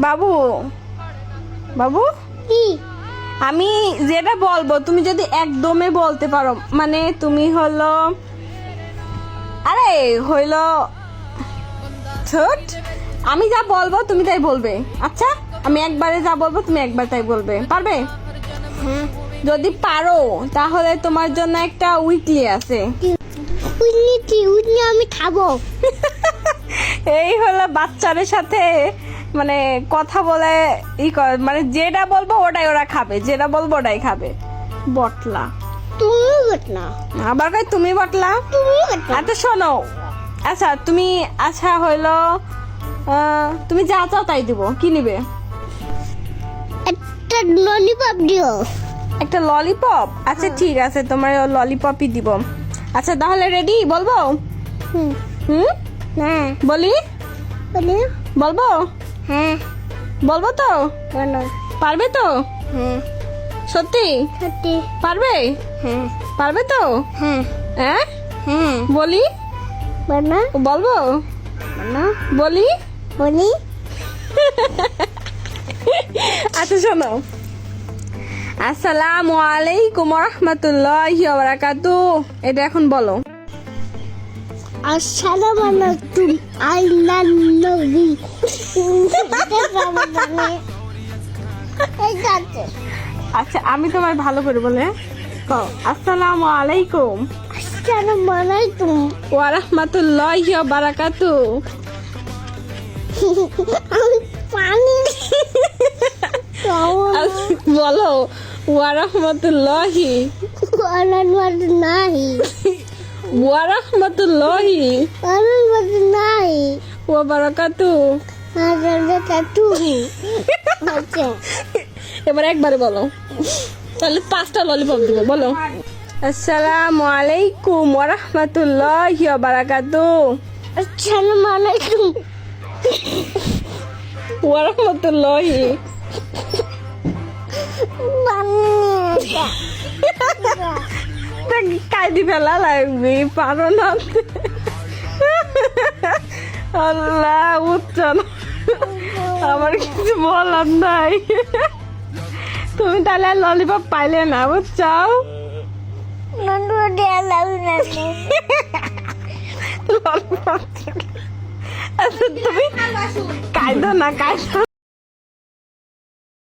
বাবু বাবু কি আমি যেটা বলবো তুমি যদি একদমই বলতে পারো, মানে তুমি হলো, আরে হইলো ছোট, আমি যা বলবো তুমি তাই বলবে। আচ্ছা, আমি একবারে যা বলবো তুমি একবার তাই বলবে, পারবে? হ্যাঁ যদি পারো তাহলে তোমার জন্য একটা উইকলি আছে। উইনি আমি খাবো। এই হলো বাচ্চাদের সাথে মানে কথা বলে মানে যেটা বলবো ওটাই ওরা খাবে, যেটা বলবো ওটাই খাবে। বটলা। তুমি বটনা আবার কই তুমি বটলা? তুমি বটনা আচ্ছা শোনো, আচ্ছা তুমি, আচ্ছা হইলো তুমি যা চাও তাই দিব, কি নিবে? একটা ললিপপ দিও। একটা ললিপপ? আচ্ছা ঠিক আছে, তোমার ললিপপই দিব। আচ্ছা তাহলে রেডি, বলবো? হুম হুম, হ্যাঁ বলি? বলি বলবো? হ্যাঁ বলবো তো? বলো পারবে তো? হ্যাঁ সত্যি সত্যি পারবে? হ্যাঁ পারবে তো? হ্যাঁ হ্যাঁ হ্যাঁ বলি? বলো বলবো? বলো বলি? বলি আচ্ছা শোনো, আসসালামু আলাইকুম রাহমাতুল্লাহি ওয়া বারাকাতুহু, এটা এখন বলো। আসসালামু আলাইকুম আল্লাহ নবী। এই যাচ্ছে আচ্ছা আমি তোমায় ভালো করে বলে কও, আসসালামু আলাইকুম আসসালামু আলাইকুম। ওয়া রাহমাতুল্লাহি ওয়া বারাকাতুহু। আমি পানি বলো ওয়া রাহমাতুল্লাহি নাই ওয়া রাহমাতুল্লাহি নাই ওয়া বারাকাতুহু। এবার একবারে বলো, তাহলে 5টা ললিপপ দিব, বলো। আসসালামু আলাইকুম ওয়া রাহমাতুল্লাহি ওয়া বারাকাতুহু। আসসালামু আলাইকুম ওয়া রাহমাতুল্লাহি। কাইদি ফেলা লাগবে, পারো না? আল্লাহ উচ্চান, আমার কিছু বলার নাই। তুমি তাহলে ললিপপ পাইলে না, বুঝছাও? ললিপপ আচ্ছা তুমি কাইদো না, কাইদো